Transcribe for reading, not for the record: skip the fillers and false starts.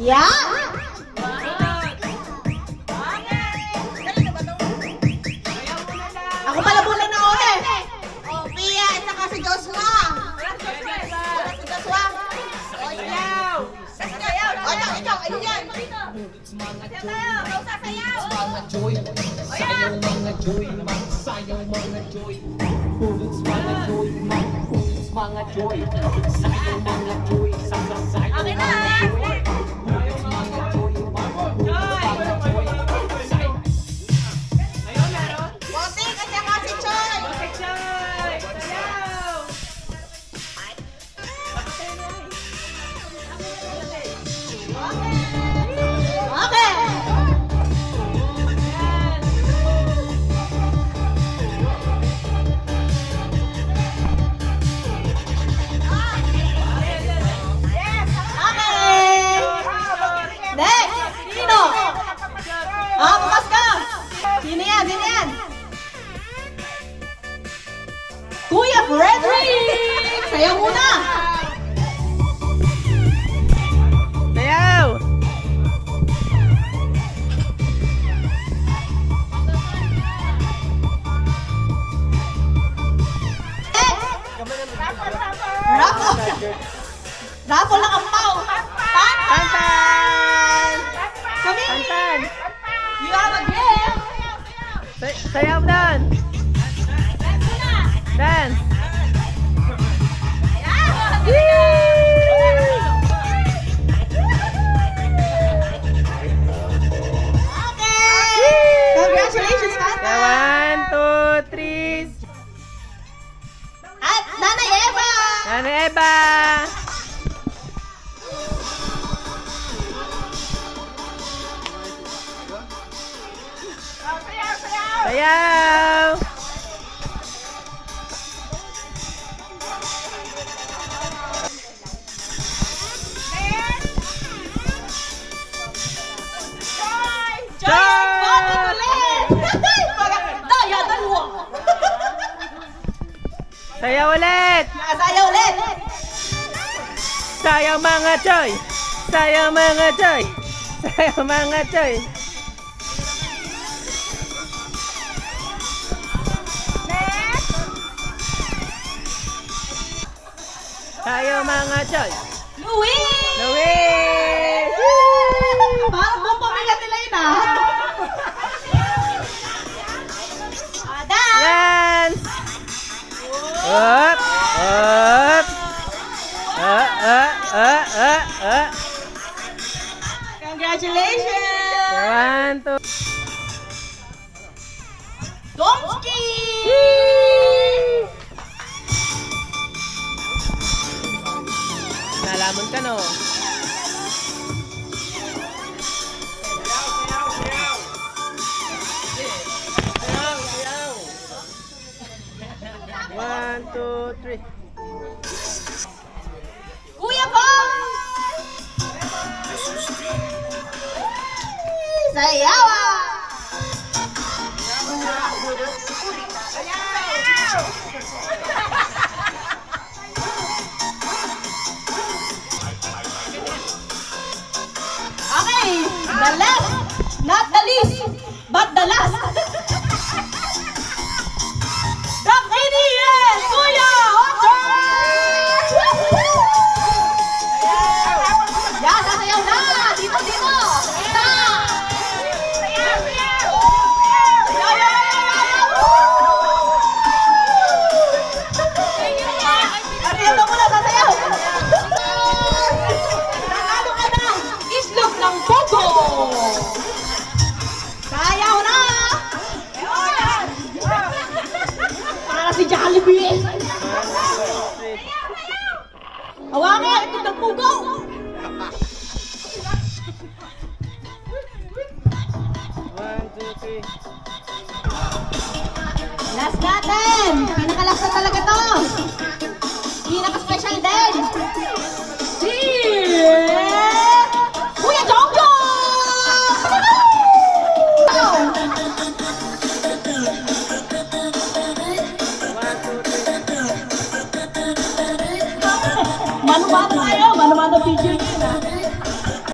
Yan! Ako pala muna na una eh. Oh, Pia, at saka si Joshua. Si Joshua. Oh, sayaw. Sayaw. Oh, ikaw, ayun yan. Sayaw, sayaw. Mga joy, sayaw mga joy, sayaw mga joy. Pulits mga joy, pulits mga joy. Sayaw mga joy, sayaw Okay na, mga joy. Pulits mga joy, pulits mga joy. Sayaw. Botik, at saka si Choy. Okay. Okay. Next. Sino? Ah, bukas ka. Sino yan? Sino yan? Kuya Frederick! Sayaw muna! Sayaw! Raffle! Raffle lang ang pao! Tan! Tantan! Kami! Tantan! You have a gift! Sayaw dan! Dance! Okay! Congratulations, Fanta! One, two, three! At Nanay Eva! Nanay Eva! Sayaw! Joy! Botik ulit! Daya, dalawa! Sayaw ulit! Sayaw ulit! Sayaw mga choy! Sayaw mga choy! Sayaw mga choy! Sayaw mga choy! Louis! Luis! Parang bumpamigat nila yun ah! Dance! Dance! Up! Up! Up! Congratulations! One, two. Domski! Nalamon ka no? One, two, three. Kuya Paul! Sayawa! Okay, the last, not the least, but the last. The Canadian Kuya Otter! Yan, sasayaw na! Dito, dito! Dito! Sayaw, sayaw! At dito muna, sasayaw! Nanalo ka ng islog ng Pogo! Sayaw na! Para si Jollibee! Hawakan! Ito ng Pogo! One, two, three. Last natin! Pinakalast na talaga to! Pinaka-special din! Si... Kuya Jongjo! One, two, three. Mano-mano tayo! Mano-mano video yun ah!